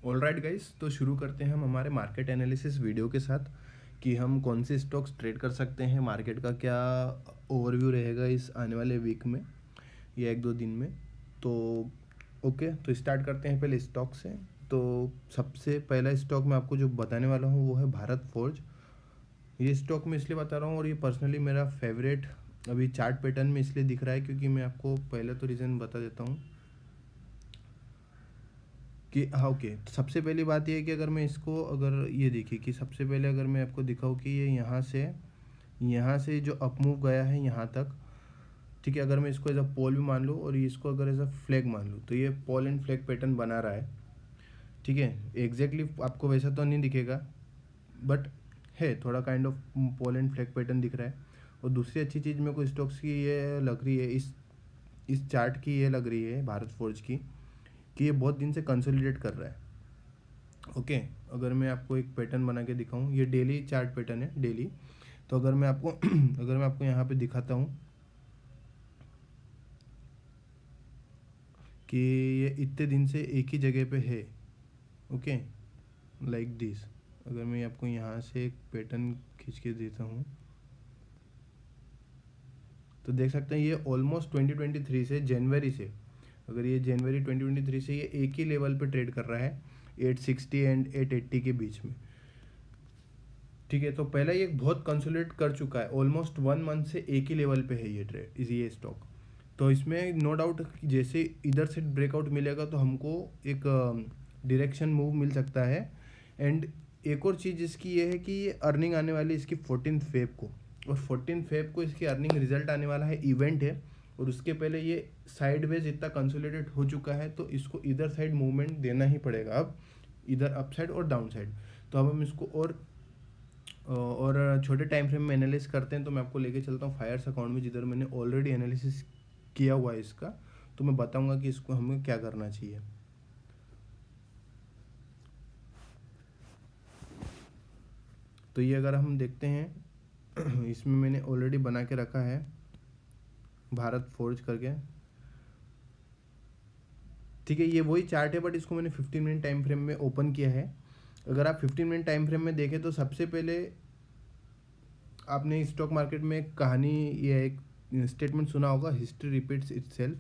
Alright guys, तो शुरू करते हैं हम हमारे मार्केट एनालिसिस वीडियो के साथ कि हम कौन से स्टॉक्स ट्रेड कर सकते हैं, मार्केट का क्या ओवरव्यू रहेगा इस आने वाले वीक में या एक दो दिन में। तो ओके, तो स्टार्ट करते हैं पहले स्टॉक से। तो सबसे पहला स्टॉक मैं आपको जो बताने वाला हूँ वो है भारत फोर्ज। ये स्टॉक मैं इसलिए बता रहा हूँ और ये पर्सनली मेरा फेवरेट अभी चार्ट पैटर्न में इसलिए दिख रहा है क्योंकि मैं आपको पहले तो रीज़न बता देता हूँ कि हाँ ओके। तो सबसे पहली बात ये है कि अगर मैं इसको अगर ये देखिए कि सबसे पहले अगर मैं आपको दिखाऊँ कि ये यहाँ से जो अप मूव गया है यहाँ तक, ठीक है। अगर मैं इसको एज अ पोल भी मान लूँ और इसको अगर एज अ फ्लैग मान लूँ तो ये पोल एंड फ्लैग पैटर्न बना रहा है, ठीक है। एग्जैक्टली आपको वैसा तो नहीं दिखेगा बट है थोड़ा kind of pole and flag pattern दिख रहा है। और दूसरी अच्छी चीज़ मेरे को स्टॉक्स की ये लग रही है, इस चार्ट की ये लग रही है भारत फोर्ज की, कि ये बहुत दिन से कंसोलिडेट कर रहा है। ओके, अगर मैं आपको एक पैटर्न बना के दिखाऊं, ये डेली चार्ट पैटर्न है, डेली। तो अगर मैं आपको अगर मैं आपको यहाँ पे दिखाता हूँ कि ये इतने दिन से एक ही जगह पे है, ओके, लाइक दिस। अगर मैं आपको यहाँ से एक पैटर्न खींच के देता हूँ तो देख सकते हैं ये ऑलमोस्ट 2023 से, जनवरी से, अगर ये जनवरी 2023 से ये एक ही लेवल पे ट्रेड कर रहा है 860 एंड 880 के बीच में, ठीक है। तो पहला ये बहुत कंसोलिडेट कर चुका है, ऑलमोस्ट 1 मंथ से एक ही लेवल पे है ये ट्रेड, ये स्टॉक। तो इसमें नो डाउट जैसे इधर से ब्रेकआउट मिलेगा तो हमको एक डायरेक्शन मूव मिल सकता है। एंड एक और चीज़ इसकी ये है कि ये अर्निंग आने वाली है इसकी 14 फेब को, और 14 फेब को इसकी अर्निंग रिजल्ट आने वाला है, इवेंट है। और उसके पहले ये साइडवेज इतना कंसोलिडेट हो चुका है तो इसको इधर साइड मूवमेंट देना ही पड़ेगा अब, इधर अप साइड और डाउन साइड। तो अब हम इसको और छोटे टाइम फ्रेम में एनालिसिस करते हैं। तो मैं आपको लेके चलता हूँ फायर्स अकाउंट में, जिधर मैंने ऑलरेडी एनालिसिस किया हुआ है इसका। तो मैं बताऊंगा कि इसको हमें क्या करना चाहिए। तो ये अगर हम देखते हैं इसमें मैंने ऑलरेडी बना के रखा है भारत फोर्ज करके, ठीक है। ये वही चार्ट है बट इसको मैंने 15 मिनट टाइम फ्रेम में ओपन किया है। अगर आप 15 मिनट टाइम फ्रेम में देखें तो सबसे पहले आपने स्टॉक मार्केट में एक कहानी या एक स्टेटमेंट सुना होगा, हिस्ट्री रिपीट्स इटसेल्फ।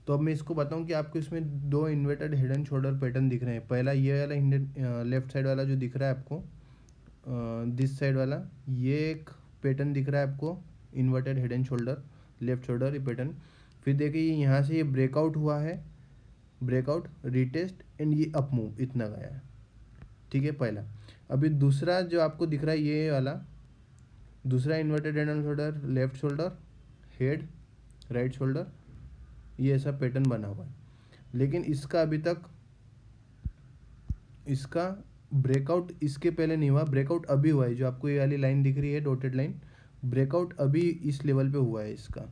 तो अब मैं इसको बताऊं कि आपको इसमें दो inverted head and shoulder pattern दिख रहे हैं। पहला ये वाला लेफ्ट साइड वाला जो दिख रहा है आपको, दिस साइड वाला, ये एक पैटर्न दिख रहा है आपको, inverted head and shoulder, left shoulder ये पैटर्न। फिर देखिए यहाँ से ये ब्रेकआउट हुआ है, ब्रेकआउट, रिटेस्ट एंड ये अप मूव इतना गया है, ठीक है पहला। अभी दूसरा जो आपको दिख रहा है ये वाला, दूसरा inverted head and shoulder, left shoulder, head, right shoulder, ये ऐसा पैटर्न बना हुआ है। लेकिन इसका अभी तक इसका ब्रेकआउट इसके पहले नहीं हुआ, ब्रेकआउट अभी हुआ है। जो आपको ये वाली लाइन दिख रही है डॉटेड लाइन, ब्रेकआउट अभी इस लेवल पे हुआ है इसका,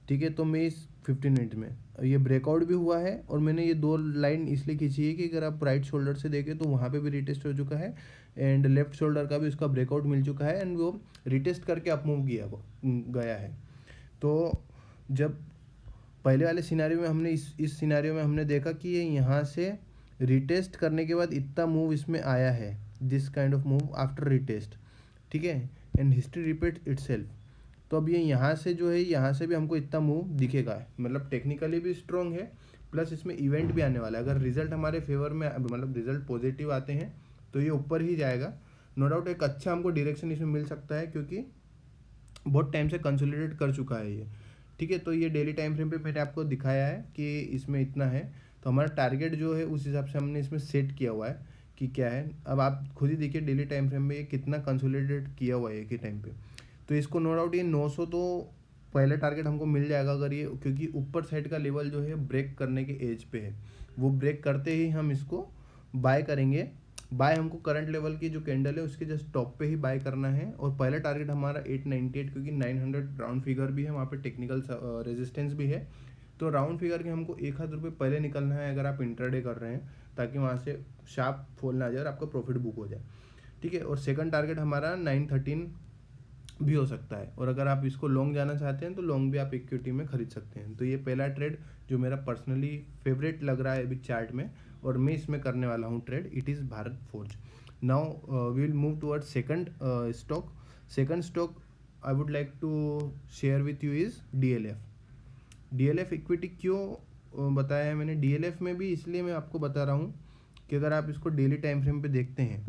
ठीक है। तो मैं इस 15 मिनट में ये ब्रेकआउट भी हुआ है और मैंने ये दो लाइन इसलिए खींची है कि अगर आप राइट शोल्डर से देखें तो वहाँ पे भी रिटेस्ट हो चुका है एंड लेफ्ट शोल्डर का भी उसका ब्रेकआउट मिल चुका है एंड वो रिटेस्ट करके अप मूव गया है। तो जब पहले वाले सिनारियो में हमने इस सिनारियो में हमने देखा कि ये यहाँ से रिटेस्ट करने के बाद इतना मूव इसमें आया है, this kind of move after retest, ठीक है। And history repeat itself. तो अब ये यहाँ से जो है, यहाँ से भी हमको इतना मूव दिखेगा, मतलब टेक्निकली भी स्ट्रॉन्ग है, प्लस इसमें इवेंट भी आने वाला है। अगर रिजल्ट हमारे फेवर में, मतलब रिजल्ट पॉजिटिव आते हैं तो ये ऊपर ही जाएगा, नो डाउट। एक अच्छा हमको डायरेक्शन इसमें मिल सकता है क्योंकि बहुत टाइम से कंसोलिडेट कर चुका है ये, ठीक है। तो ये डेली टाइम फ्रेम पे मैंने आपको दिखाया है कि इसमें इतना है। तो हमारा टारगेट जो है उस हिसाब से हमने इसमें सेट किया हुआ है कि क्या है। अब आप खुद ही देखिए डेली टाइम फ्रेम में ये कितना कंसोलिडेट किया हुआ है एक ही टाइम पे। तो इसको नो डाउट ये 900 तो पहले टारगेट हमको मिल जाएगा अगर ये, क्योंकि ऊपर साइड का लेवल जो है ब्रेक करने के एज पे है, वो ब्रेक करते ही हम इसको बाय करेंगे। बाय हमको करंट लेवल की जो कैंडल है उसके जस्ट टॉप पे ही बाय करना है। और पहला टारगेट हमारा 898, क्योंकि 900 राउंड फिगर भी है, वहाँ पे टेक्निकल रेजिस्टेंस भी है। तो राउंड फिगर के हमको 1 आध रुपये पहले निकलना है अगर आप इंट्राडे कर रहे हैं, ताकि वहाँ से शार्प फॉल ना आ जाए और आपका प्रॉफिट बुक हो जाए, ठीक है। और सेकंड टारगेट हमारा 913 भी हो सकता है। और अगर आप इसको लॉन्ग जाना चाहते हैं तो लॉन्ग भी आप इक्विटी में खरीद सकते हैं। तो ये पहला ट्रेड जो मेरा पर्सनली फेवरेट लग रहा है अभी चार्ट में, और मैं इसमें करने वाला हूँ trade, it is Bharat Forge. Now we will move toward second stock. Second stock I would like to share with you is DLF। DLF equity क्यों बताया है मैंने? DLF में भी इसलिए मैं आपको बता रहा हूँ कि अगर आप इसको डेली टाइम फ्रेम पे देखते हैं,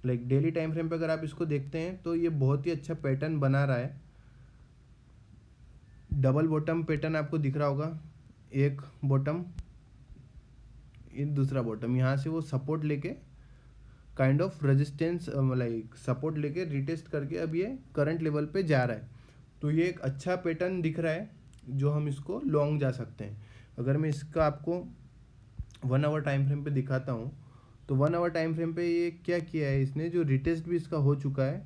लाइक डेली टाइम फ्रेम पे अगर आप इसको देखते हैं तो ये बहुत ही अच्छा पैटर्न बना रहा है। डबल बॉटम पैटर्न आपको दिख रहा होगा, एक बॉटम, ये दूसरा बॉटम, यहाँ से वो सपोर्ट लेके kind of resistance like support लेके रिटेस्ट करके अब ये करंट लेवल पे जा रहा है। तो ये एक अच्छा पैटर्न दिख रहा है जो हम इसको लॉन्ग जा सकते हैं। अगर मैं इसका आपको 1 आवर टाइम फ्रेम पे दिखाता हूँ तो 1 आवर टाइम फ्रेम पे ये क्या किया है इसने, जो रिटेस्ट भी इसका हो चुका है।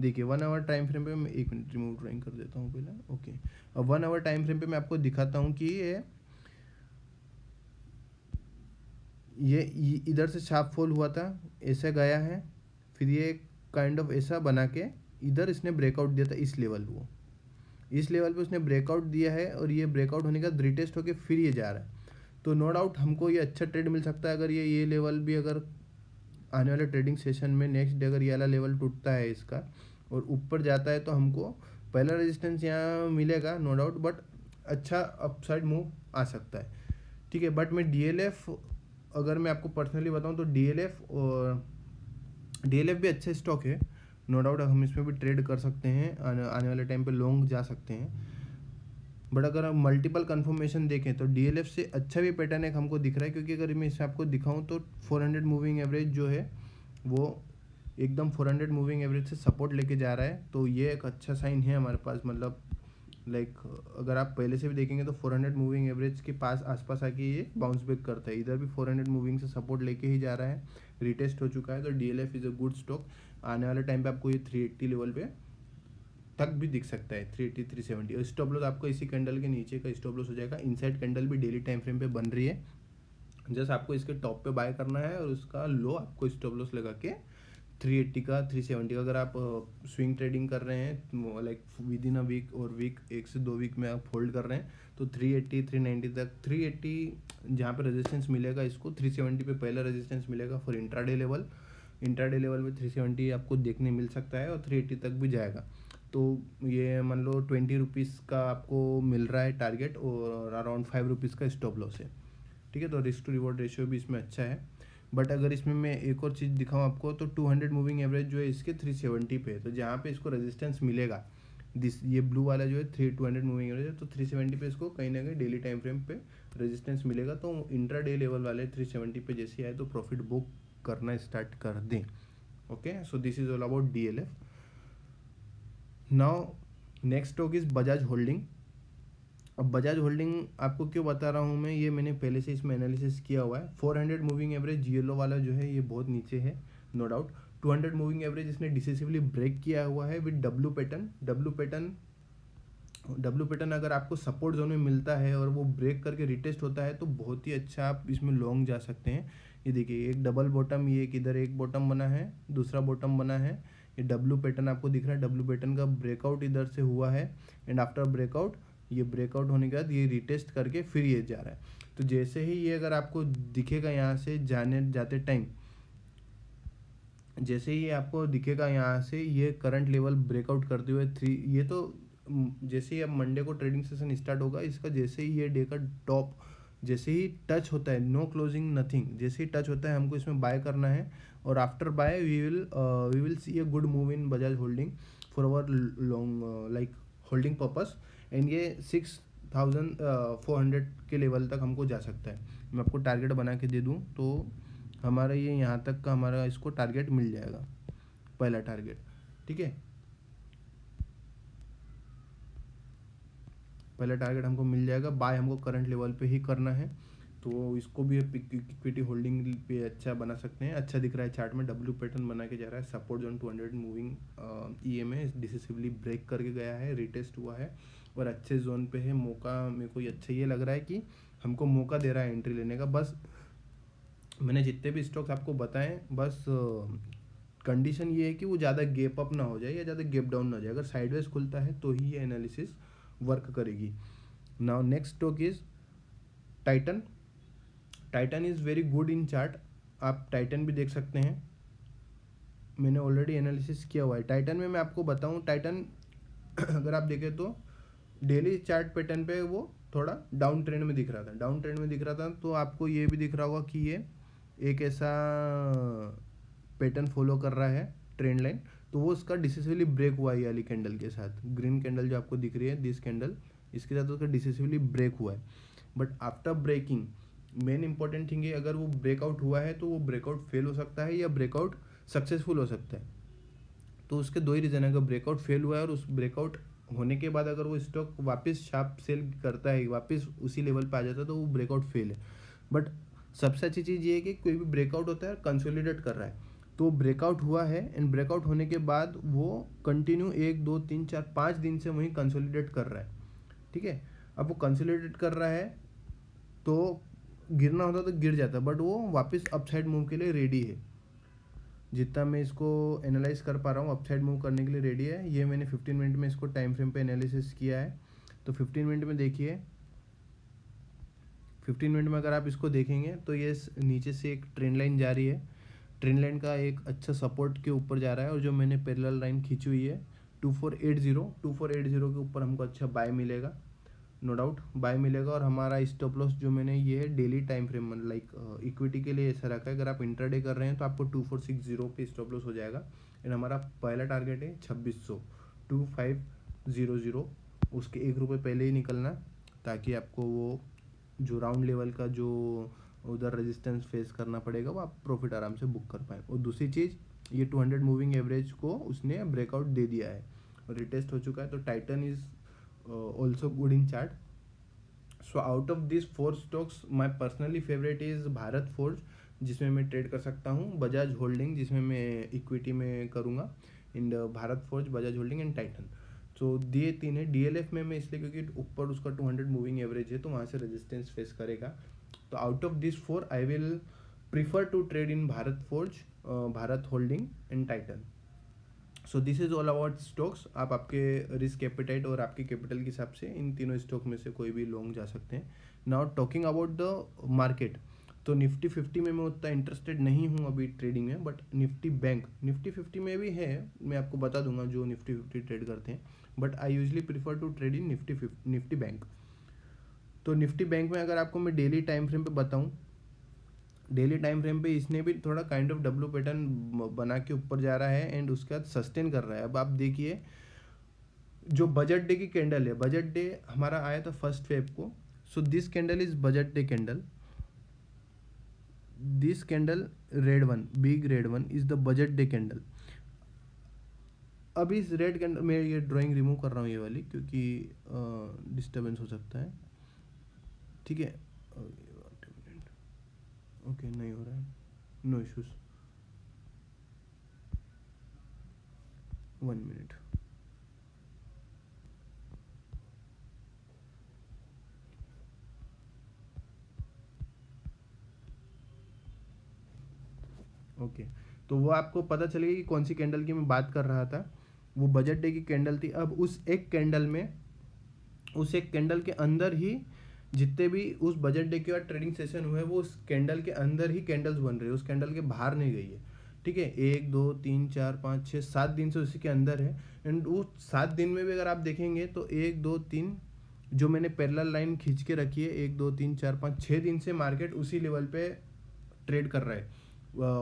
देखिए 1 आवर टाइम फ्रेम पे मैं 1 मिनट रिमूव ड्राइंग कर देता हूँ पहले। ओके, अब 1 आवर टाइम फ्रेम पे मैं आपको दिखाता हूँ कि ये इधर से शार्प फॉल हुआ था, ऐसा गया है, फिर ये काइंड ऑफ ऐसा बना के इधर इसने ब्रेकआउट दिया था इस लेवल को, इस लेवल पे उसने ब्रेकआउट दिया है और ये ब्रेकआउट होने का रिटेस्ट होके फिर ये जा रहा है। तो नो डाउट हमको ये अच्छा ट्रेड मिल सकता है अगर ये लेवल भी अगर आने वाले ट्रेडिंग सेशन में नेक्स्ट डे अगर ये वाला लेवल टूटता है इसका और ऊपर जाता है तो हमको पहला रेजिस्टेंस यहाँ मिलेगा नो डाउट, बट अच्छा अपसाइड मूव आ सकता है। ठीक है, बट मैं DLF अगर मैं आपको पर्सनली बताऊँ तो DLF भी अच्छा स्टॉक है, नो डाउट हम इसमें भी ट्रेड कर सकते हैं, आने वाले टाइम पे लॉन्ग जा सकते हैं। बट अगर हम मल्टीपल कंफर्मेशन देखें तो DLF से अच्छा भी पैटर्न एक हमको दिख रहा है, क्योंकि अगर मैं इसे आपको दिखाऊं तो 400 मूविंग एवरेज जो है वो एकदम 400 मूविंग एवरेज से सपोर्ट लेके जा रहा है। तो ये एक अच्छा साइन है हमारे पास, मतलब लाइक अगर आप पहले से भी देखेंगे तो 400 मूविंग एवरेज के पास आसपास आके ये बाउंस बैक करता है। इधर भी 400 मूविंग से सपोर्ट लेके ही जा रहा है, रिटेस्ट हो चुका है। तो DLF is a good stock. आने वाले टाइम पे आपको ये 380 लेवल पे तक भी दिख सकता है, 380 370। और स्टॉप लॉस आपको इसी कैंडल के नीचे का स्टॉप लॉस हो जाएगा। इनसाइड कैंडल भी डेली टाइम फ्रेम पे बन रही है, जस्ट आपको इसके टॉप पे बाय करना है और उसका लो आपको स्टॉप लॉस लगा के 380 का 370 का अगर आप स्विंग ट्रेडिंग कर रहे हैं like within a week और वीक 1 से 2 वीक में आप होल्ड कर रहे हैं तो 380 390 तक, 380 जहाँ पे रेजिस्टेंस मिलेगा इसको, 370 पे पहला रेजिस्टेंस मिलेगा for intraday level. Intraday level में 370 आपको देखने मिल सकता है और 380 तक भी जाएगा। तो ये मान लो 20 रुपीज़ का आपको मिल रहा है टारगेट और अराउंड 5 रुपीज़ का स्टॉप लॉस है। ठीक है, तो रिस्क टू रिवॉर्ड रेशियो भी इसमें अच्छा है। बट अगर इसमें मैं एक और चीज़ दिखाऊँ आपको तो 200 मूविंग एवरेज जो है इसके 370 पे है, तो जहाँ पे इसको रेजिस्टेंस मिलेगा ये ब्लू वाला जो है 200 मूविंग एवरेज है, तो 370 पे इसको कहीं ना कहीं डेली टाइम फ्रेम पे रेजिस्टेंस मिलेगा। तो इंट्रा डे लेवल वाले 370 पे जैसे आए तो प्रॉफिट बुक करना स्टार्ट कर दें। Okay, so this is all about DLF। Now next stock is Bajaj holding. अब बजाज होल्डिंग आपको क्यों बता रहा हूँ मैं, ये मैंने पहले से इसमें एनालिसिस किया हुआ है। 400 मूविंग एवरेज येलो वाला जो है ये बहुत नीचे है नो डाउट। 200 मूविंग एवरेज इसने डिसिसिवली ब्रेक किया हुआ है विद डब्ल्यू पैटर्न अगर आपको सपोर्ट जोन में मिलता है और वो ब्रेक करके रिटेस्ट होता है तो बहुत ही अच्छा आप इसमें लॉन्ग जा सकते हैं। ये देखिए एक डबल बॉटम, ये इधर एक बॉटम बना है, दूसरा बॉटम बना है, ये डब्ल्यू पैटर्न आपको दिख रहा है। डब्ल्यू पैटर्न का ब्रेकआउट इधर से हुआ है एंड आफ्टर ब्रेकआउट ये ब्रेकआउट होने के बाद ये रिटेस्ट करके फिर ये जा रहा है। तो जैसे ही ये अगर आपको दिखेगा यहाँ से जाते टाइम, जैसे ही आपको दिखेगा यहाँ से ये करंट लेवल ब्रेकआउट करते हुए ये तो जैसे ही अब मंडे को ट्रेडिंग सेशन स्टार्ट होगा इसका, जैसे ही ये डे का टॉप जैसे ही टच होता है, नो क्लोजिंग नथिंग, जैसे ही टच होता है हमको इसमें बाय करना है और after buy we will see a good move in Bajaj holding for our long like holding purpose. And ये 6400 के लेवल तक हमको जा सकता है। मैं आपको टारगेट बना के दे दूँ तो हमारा ये यहाँ तक का हमारा इसको टारगेट मिल जाएगा, पहला टारगेट। ठीक है, पहला टारगेट हमको मिल जाएगा। बाय हमको करंट लेवल पे ही करना है, तो इसको भी इक्विटी होल्डिंग पे अच्छा बना सकते हैं। अच्छा दिख रहा है चार्ट में, डब्ल्यू पैटर्न बना के जा रहा है, support zone 200 moving EMA decisively break करके गया है, रिटेस्ट हुआ है और अच्छे जोन पे है। मौका मेरे को अच्छा ये लग रहा है कि हमको मौका दे रहा है एंट्री लेने का। बस मैंने जितने भी स्टॉक्स आपको बताएं, बस कंडीशन ये है कि वो ज़्यादा गैप अप ना हो जाए या ज़्यादा गैप डाउन ना हो जाए। अगर साइडवेज खुलता है तो ही ये एनालिसिस वर्क करेगी। Now next stock is Titan. Titan is very good in chart, आप टाइटन भी देख सकते हैं, मैंने ऑलरेडी एनालिसिस किया हुआ है। टाइटन में मैं आपको बताऊं, टाइटन अगर आप देखें तो डेली चार्ट पैटर्न पे वो थोड़ा डाउन ट्रेंड में दिख रहा था, डाउन ट्रेंड में दिख रहा था, तो आपको ये भी दिख रहा होगा कि ये एक ऐसा पैटर्न फॉलो कर रहा है ट्रेंड लाइन, तो वो उसका डिसिसिवली ब्रेक हुआ है ये वाली कैंडल के साथ, ग्रीन कैंडल जो आपको दिख रही है दिस कैंडल, इसके साथ उसका डिसिसिवली ब्रेक हुआ है। But after breaking main important thing है, अगर वो ब्रेकआउट हुआ है तो वो ब्रेकआउट फेल हो सकता है या ब्रेकआउट सक्सेसफुल हो सकता है। तो उसके दो ही रीज़न है, अगर ब्रेकआउट फेल हुआ है और उस ब्रेकआउट होने के बाद अगर वो स्टॉक वापस शार्प सेल करता है, वापस उसी लेवल पे आ जाता है, तो वो ब्रेकआउट फेल है। बट सबसे अच्छी चीज़ ये है कि कोई भी ब्रेकआउट होता है कंसोलिडेट कर रहा है, तो ब्रेकआउट हुआ है एंड ब्रेकआउट होने के बाद वो कंटिन्यू 1 2 3 4 5 दिन से वहीं कंसोलिडेट कर रहा है, ठीक है। अब वो कंसोलिडेट कर रहा है तो गिरना होता तो गिर जाता, बट वो वापस अपसाइड मूव के लिए रेडी है। जितना मैं इसको एनालाइज कर पा रहा हूँ अपसाइड मूव करने के लिए रेडी है। ये मैंने 15 मिनट में इसको टाइम फ्रेम पे एनालिसिस किया है, तो 15 मिनट में देखिए, 15 मिनट में अगर आप इसको देखेंगे तो ये नीचे से एक ट्रेंड लाइन जा रही है, ट्रेंड लाइन का एक अच्छा सपोर्ट के ऊपर जा रहा है, और जो मैंने पैरेलल लाइन खींची हुई है 2480 के ऊपर हमको अच्छा बाय मिलेगा, नो डाउट बाय मिलेगा। और हमारा स्टॉप लॉस जो मैंने ये है daily time frame like equity के लिए ऐसा रखा है, अगर आप इंट्राडे कर रहे हैं तो आपको 2460 पे स्टॉप लॉस हो जाएगा। एंड हमारा पहला टारगेट है 2600, 2500, उसके ₹1 पहले ही निकलना, ताकि आपको वो जो राउंड लेवल का जो उधर रेजिस्टेंस फेस करना पड़ेगा वो आप प्रॉफिट आराम से बुक कर पाएँ। और दूसरी चीज़, ये 200 मूविंग एवरेज को उसने ब्रेकआउट दे दिया है और रिटेस्ट हो चुका है, तो Titan is also good in chart. So out of this 4 stocks my personally favourite is Bharat forge, जिसमें मैं ट्रेड कर सकता हूँ, बजाज होल्डिंग जिसमें मैं इक्विटी में करूँगा, and Bharat Forge, Bajaj holding and Titan. So ये 3 है। डीएलएफ में मैं इसलिए क्योंकि ऊपर उसका 200 मूविंग एवरेज है, तो वहाँ से रेजिस्टेंस फेस करेगा। तो out of this 4 I will prefer to trade in Bharat Forge, Bharat holding and Titan. So this is all about stocks. आप आपके रिस्क एपेटाइट और आपके कैपिटल के हिसाब से इन तीनों स्टॉक में से कोई भी लॉन्ग जा सकते हैं। Now talking about the market, तो निफ्टी 50 में मैं उतना इंटरेस्टेड नहीं हूँ अभी ट्रेडिंग में, बट निफ्टी बैंक निफ्टी 50 में भी है, मैं आपको बता दूंगा जो निफ्टी 50 ट्रेड करते हैं, but I usually prefer to trade in Nifty bank. तो निफ्टी बैंक में अगर आपको मैं डेली टाइम फ्रेम पे बताऊँ, डेली टाइम फ्रेम पे इसने भी थोड़ा काइंड ऑफ डब्ल्यू पैटर्न बना के ऊपर जा रहा है एंड उसके बाद सस्टेन कर रहा है। अब आप देखिए जो बजट डे की कैंडल है, बजट डे हमारा आया था 1 फेब को, so this candle is budget day candle, this candle red one, big red one is the budget day candle. अब इस रेड कैंडल में ये ड्राइंग रिमूव कर रहा हूँ ये वाली, क्योंकि डिस्टर्बेंस हो सकता है, ठीक है। ओके नहीं हो रहा है, नो इश्यूज, 1 मिनट। ओके तो वो आपको पता चलेगा कि कौन सी कैंडल की मैं बात कर रहा था, वो बजट डे की कैंडल थी। अब उस एक कैंडल में, उस एक कैंडल के अंदर ही जितने भी उस बजट डे के बाद ट्रेडिंग सेशन हुए वो उस कैंडल के अंदर ही कैंडल्स बन रही है, उस कैंडल के बाहर नहीं गई है, ठीक है। 1 2 3 4 5 6 7 दिन से उसी के अंदर है। एंड वो 7 दिन में भी अगर आप देखेंगे तो 1 2 3 जो मैंने पैरेलल लाइन खींच के रखी है, 1 2 3 4 5 6 दिन से मार्केट उसी लेवल पे ट्रेड कर रहा है।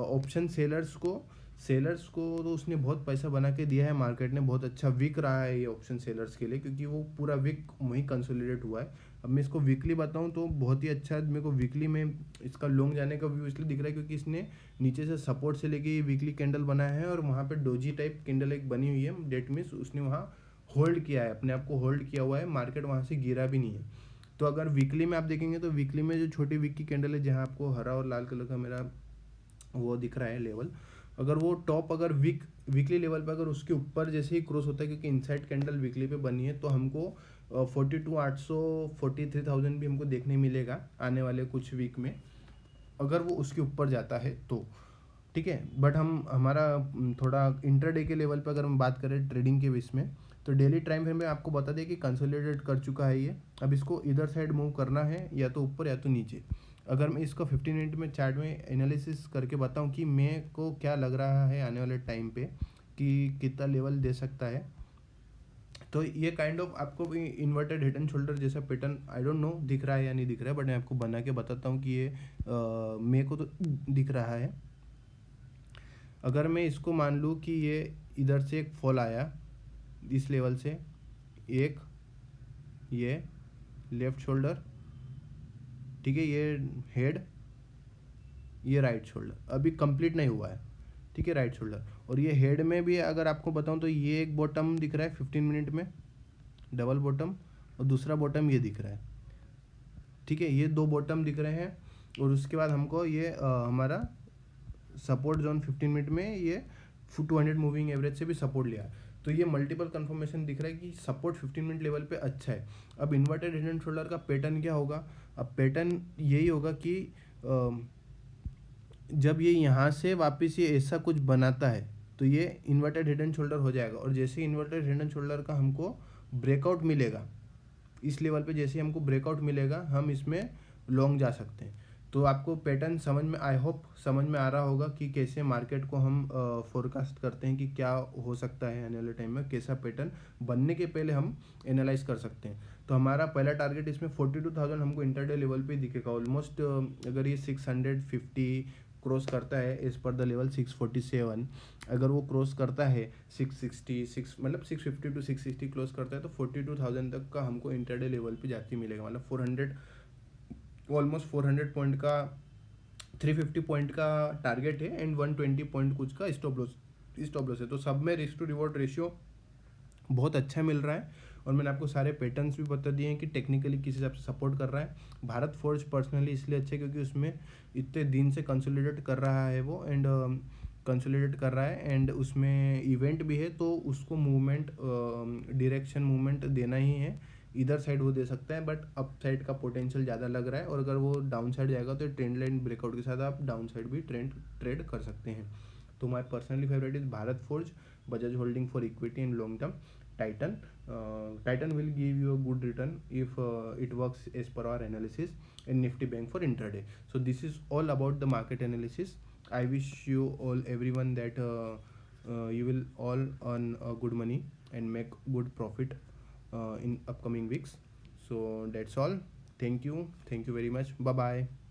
ऑप्शन सेलर्स को तो उसने बहुत पैसा बना के दिया है, मार्केट ने बहुत अच्छा वीक रहा है ये ऑप्शन सेलर्स के लिए, क्योंकि वो पूरा वीक वहीं कंसोलिडेट हुआ है। अब मैं इसको वीकली बताऊं तो बहुत ही अच्छा मेरे को वीकली में इसका लॉन्ग जाने का व्यू इसलिए दिख रहा है क्योंकि इसने नीचे से सपोर्ट से लेके ये वीकली कैंडल बनाया है और वहाँ पे डोजी टाइप कैंडल एक बनी हुई है, डेट मीन्स उसने वहाँ होल्ड किया है, अपने आप को होल्ड किया हुआ है, मार्केट वहाँ से गिरा भी नहीं है। तो अगर वीकली में आप देखेंगे तो वीकली में जो छोटी वीक की कैंडल है, जहाँ आपको हरा और लाल कलर का मेरा वो दिख रहा है लेवल, अगर वो टॉप अगर वीकली लेवल पे अगर उसके ऊपर जैसे ही क्रॉस होता है, क्योंकि इनसाइड कैंडल वीकली पे बनी है, तो हमको 42,800 43,000 भी हमको देखने मिलेगा आने वाले कुछ वीक में, अगर वो उसके ऊपर जाता है तो, ठीक है। बट हम हमारा थोड़ा इंटरडे के लेवल पे अगर हम बात करें ट्रेडिंग के बीच में, तो डेली टाइम फ्रेम में आपको बता दें कि कंसोलिडेट कर चुका है ये। अब इसको इधर साइड मूव करना है, या तो ऊपर या तो नीचे। अगर मैं इसको 15 मिनट में चार्ट में एनालिसिस करके बताऊं कि मेरे को क्या लग रहा है आने वाले टाइम पे कि कितना लेवल दे सकता है, तो ये काइंड ऑफ आपको भी इन्वर्टेड हेड एंड शोल्डर जैसा पैटर्न, आई डोंट नो दिख रहा है या नहीं दिख रहा है, बट मैं आपको बना के बताता हूँ कि ये मेरे को तो दिख रहा है। अगर मैं इसको मान लूँ कि ये इधर से एक फॉल आया इस लेवल से, एक ये लेफ्ट शोल्डर, ठीक है, ये हेड, ये राइट शोल्डर, अभी कंप्लीट नहीं हुआ है, ठीक है, राइट शोल्डर। और ये हेड में भी अगर आपको बताऊं तो ये एक बॉटम दिख रहा है 15 मिनट में, डबल बॉटम, और दूसरा बॉटम ये दिख रहा है, ठीक है, ये दो बॉटम दिख रहे हैं। और उसके बाद हमको ये हमारा सपोर्ट जोन 15 मिनट में ये 200 मूविंग एवरेज से भी सपोर्ट लिया। तो ये मल्टीपल कंफर्मेशन दिख रहा है कि सपोर्ट 15 मिनट लेवल पे अच्छा है। अब इन्वर्टेड हेड एंड शोल्डर का पैटर्न क्या होगा? अब पैटर्न यही होगा कि जब ये यहाँ से वापस ये ऐसा कुछ बनाता है तो ये इन्वर्टेड हेड एंड शोल्डर हो जाएगा। और जैसे इन्वर्टेड हेड एंड शोल्डर का हमको ब्रेकआउट मिलेगा इस लेवल पे, जैसे हमको ब्रेकआउट मिलेगा हम इसमें लॉन्ग जा सकते हैं। तो आपको पैटर्न समझ में, आई होप समझ में आ रहा होगा कि कैसे मार्केट को हम फोरकास्ट करते हैं कि क्या हो सकता है आने वाले टाइम में, कैसा पैटर्न बनने के पहले हम एनालाइज कर सकते हैं। तो हमारा पहला टारगेट इसमें 42,000 हमको इंटरडे लेवल पे दिखेगा ऑलमोस्ट। अगर ये 650 क्रॉस करता है एज पर द लेवल 647, अगर वो क्रॉस करता है 666 मतलब 650 टू 660 क्लोज करता है तो 42,000 तक का हमको इंटरडे लेवल पे जाती मिलेगा। मतलब 400 ऑलमोस्ट 400 पॉइंट का, 350 पॉइंट का टारगेट है एंड 120 पॉइंट कुछ का स्टॉप लॉस है। तो सब में रिस्क टू रिवॉर्ड रेशियो बहुत अच्छा मिल रहा है। और मैंने आपको सारे पैटर्न्स भी बता दिए हैं कि टेक्निकली किस हिसाब से सपोर्ट कर रहा है। भारत फोर्ज पर्सनली इसलिए अच्छा है क्योंकि उसमें इतने दिन से कंसोलिडेट कर रहा है वो, एंड कंसोलिडेट कर रहा है, एंड उसमें इवेंट भी है तो उसको मूवमेंट, डायरेक्शन मूवमेंट देना ही है। इधर साइड वो दे सकता है, बट अप साइड का पोटेंशियल ज़्यादा लग रहा है। और अगर वो डाउन साइड जाएगा तो ट्रेंड लाइन ब्रेकआउट के साथ आप डाउन साइड भी ट्रेड कर सकते हैं। तो my personally favourite is Bharat Forge, Bajaj holding for equity in long term, Titan. Titan will give you a good return if it works as per our analysis in Nifty Bank for intraday. So this is all about the market analysis. I wish you all, everyone, that you will all earn good money and make good profit in upcoming weeks. So that's all. Thank you very much. Bye bye.